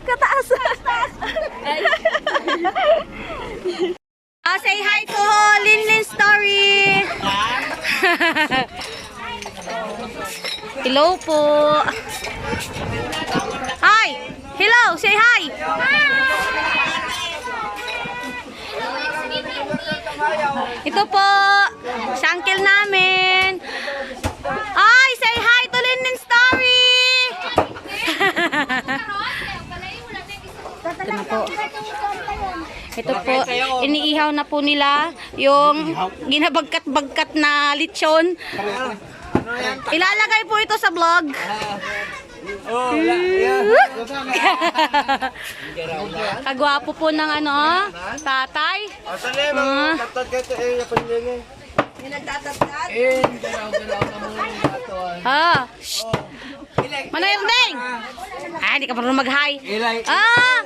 Kataas. Say hi to Linlin Story. Hello po. Hi. Hello, say hi. Ito po, sa uncle namin. Hi, say hi to Linlin Story. Ito na po. Ito po, iniihaw na po nila yung ginabagkat-bagkat na lechon. Ilalagay po ito sa vlog. Kagwapo po ng ano, tatay. Manoy Erdeng! Ay, hindi ka marunong mag-hi. Ay!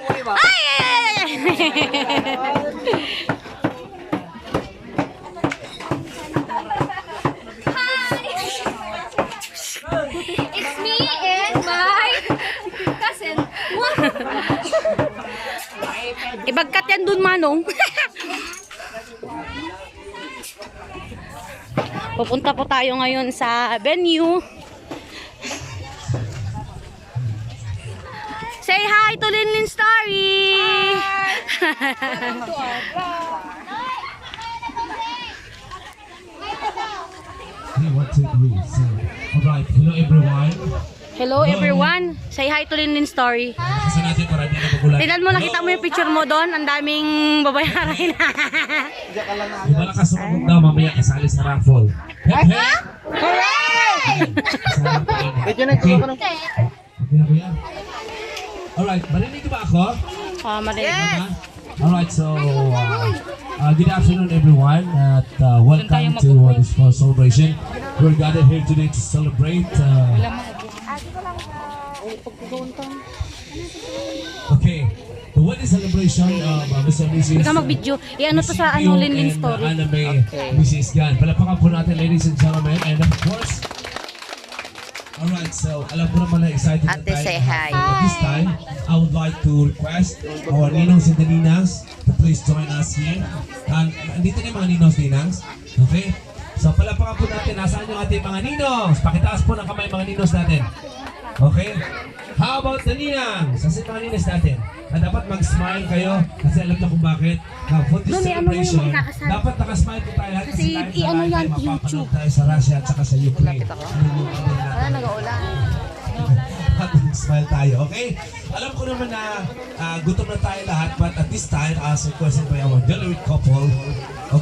It's me and my cousin. Ibagkat yan dun, Manong. Pupunta po tayo ngayon sa venue. Say hi to Linlin Story! Alright, hello everyone. Hello everyone. Say hi to Linlin Story. Kasi natin para di na magulat. Tingnan mo, nakita mo yung picture mo doon. Ang daming babayaran. Di ba nakasumunod daw mamaya kasali sa raffle? Hooray! Medyo nagsuwa ka ng... Okay na kuya? Alright, marinig ba ako? Yes! Alright, so good afternoon everyone at welcome to this fall celebration. We're gathered here today to celebrate okay, the wedding celebration of Mr. and Mrs. Ikaw mag-video. Iano to sa ano, Linlin Story. Anime Mrs. Gan. Palapakan po natin ladies and gentlemen, and of course alright, so alam ko naman na excited na Ate, tayo. say hi. At this time, I would like to request our ninongs and the ninangs to please join us here. Andito na yung mga ninongs and ninangs. Okay? So palapakan po natin, nasaan yung ating mga ninongs? Pakitaas po ng kamay mga ninongs natin. Okay? How about the ninangs? Kasi mga ninangs natin. At dapat mag-smile kayo kasi alam na kung bakit. For this celebration, dapat nakasmile po tayo lahat kasi tayo mapapanood tayo sa Russia at saka sa Ukraine. Smile tayo, okay? Alam ko naman na gutom na tayo lahat, but at this time, as requested by our Nellawid couple,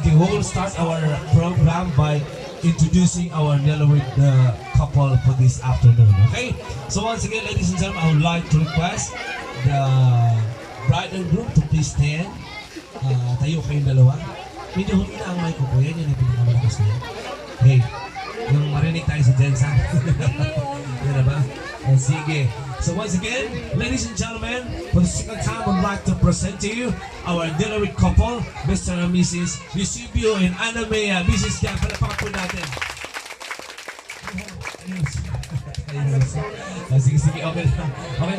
okay, we will start our program by introducing our Nellawid couple for this afternoon, okay? So once again, ladies and gentlemen, I would like to request the bride and groom to please stand. Tayo kayong dalawa. Medyo huli na ang mic ko po, yan yung pinakamalakas niya. Okay, yung marinig tayo sa Jensen. Yan na ba? Sige. So once again, ladies and gentlemen, for the second time, I'd like to present to you our Nellawid couple, Mr. and Mrs. Eusebio and Ana Mea. Mrs. Gan, palapakan po natin. Sige, okay lang. Okay.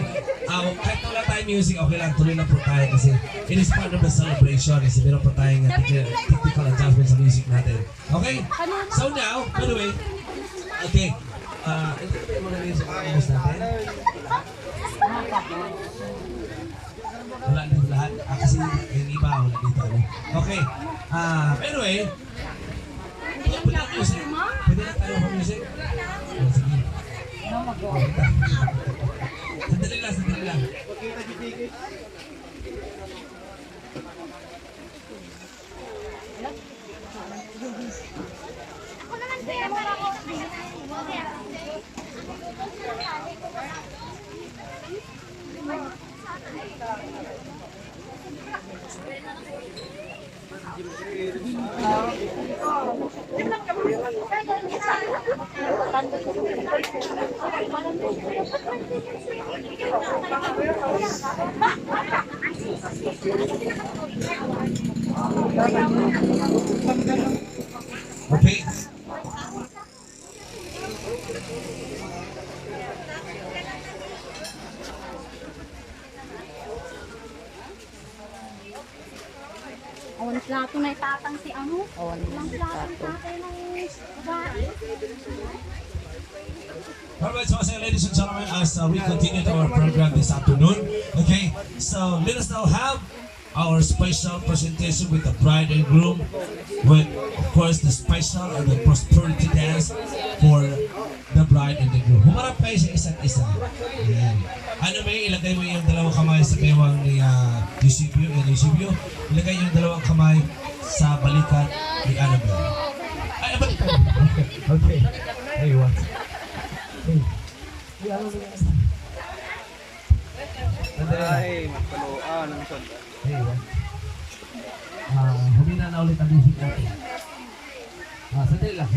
Kahit wala tayong music, okay lang. Tuloy lang po tayo kasi it is part of the celebration. Kasi meron po tayong technical adjustment sa music natin. Okay? So now, by the way, okay. Ito po yung mga music natin. Wala dito lahat. Kasi yung iba, wala dito. Okay. Anyway, pwede na music. Pwede na tayo ng music. Sige. Sandali lang. latang si ano. Oh, Walang latang tatay ng babae. Alright, so ladies and gentlemen, as we continue our program this afternoon, okay, so let us now have our special presentation with the bride and groom, with of course the special and the prosperity dance for the bride and the groom. Humarap kayo sa isa't isa. Ayan. Ano may ilagay mo yung dalawang kamay sa bewang ni Eusebio, ilagay yung dalawang kamay sa balikat ni Annabelle. Ay, balikat! Okay. Hey, what? Ay, magpaluan. Humina na ulit ang music natin. Sandali lang.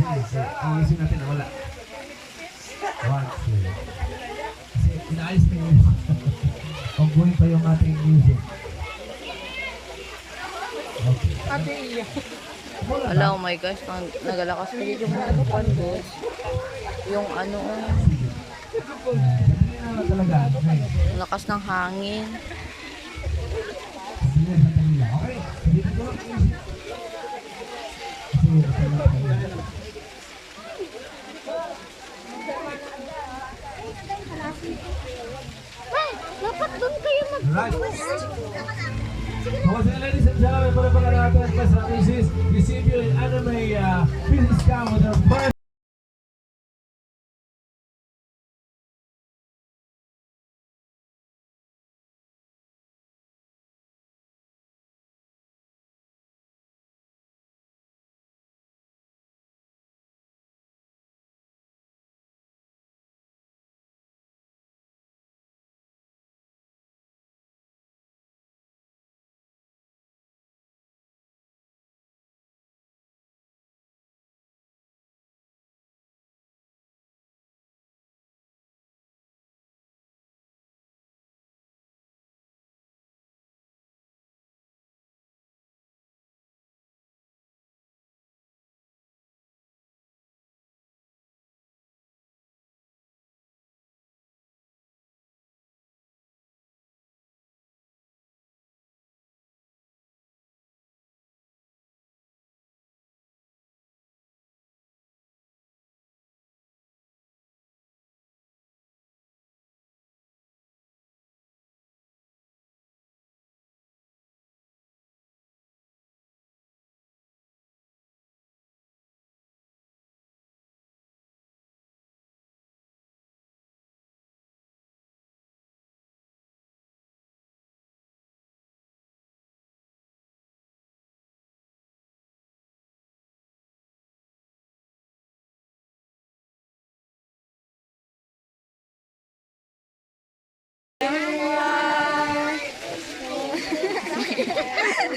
Ang music natin na wala. 1, 2. Kasi inaayos pa yung pag-buhay pa yung ating music. Okay. Ala, oh my gosh, nagalakas pa dito yung mga pandos. Yung ano, Talaga. Okay. lakas ng hangin. Okay. Dito ko lang yung music. Ay, dapat doon kayo Right. So, ladies and gentlemen, para natin pa sa Mrs. Eusebio and Annabelle business cam with their first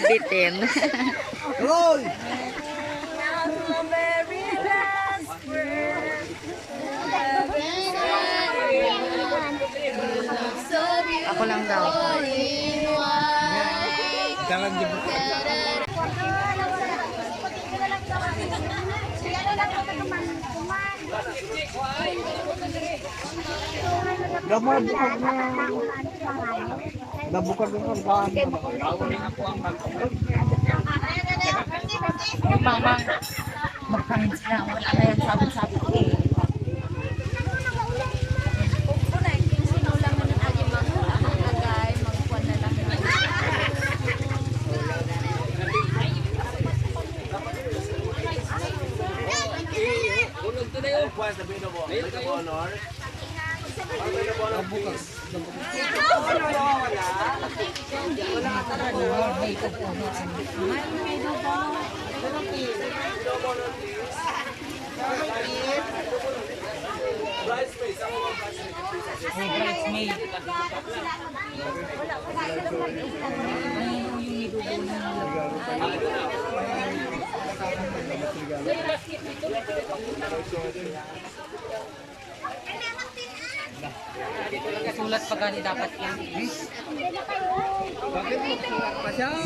Bitin. Ako lang daw. Dalang di ba? Gamabukag na. Nabukag ng kargaan. Mang, magkain sila. Wala na yan sabit-sabit eh. Sulat pa gani dapat yan. Bakit mo? Pasyal.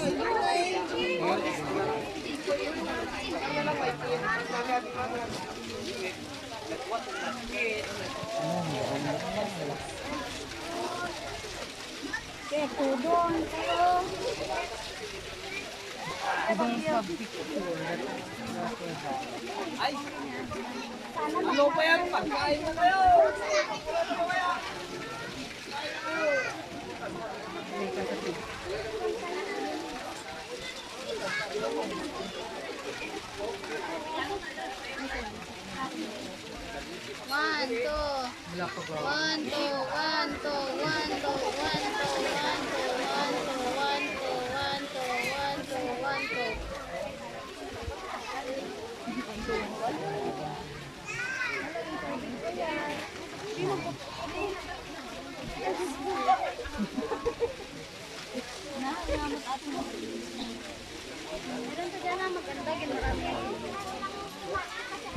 Kaya tudong kayo. Ano pa yan? Pagkain mo kayo! One, two. One, two, one, two, one, two, one, two, one, two, one, two, one, two, one, two, one, two, one, two.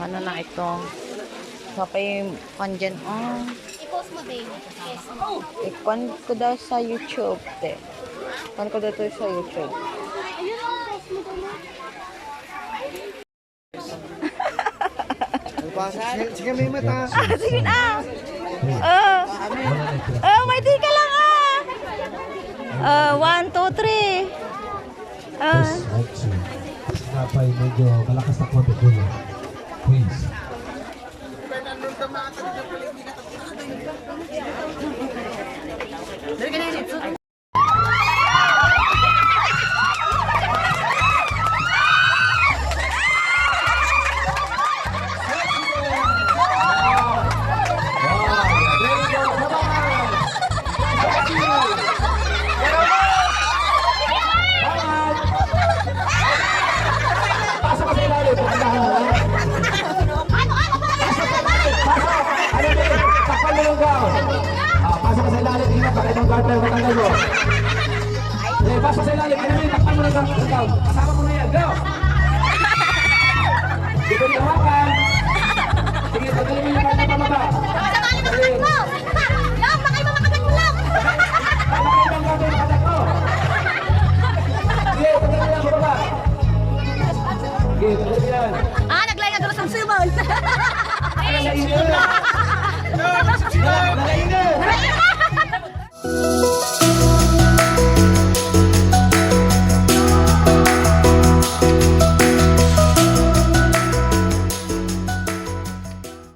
Ano lang ito? Kapay kanjan. Oh. I-post mo din. Yes. Ikon ko daw sa YouTube. Te. Ikon ko daw to sa YouTube. Ayun ang post mo din. Sige, may mata. Sige na. May di ka lang ah. 1, 2, 3. Yes, okay. Napay medyo malakas na konti ko yun. Please. Pasok sa ilalim, ingat, baka itong garter matanggal mo. Pasok sa ilalim, ano yung takpan mo ng ikaw. Kasama mo na yan, go! Hindi ko nilawakan. Sige, pagdali mo yung garter pamaba. Sige. Lang, baka iba makagat mo lang. Pagdali mo yung garter makagat mo. Sige, pagdali mo yung pamaba. Sige, pagdali mo yan. Naglayag ako sa simon. Ano sa inyo?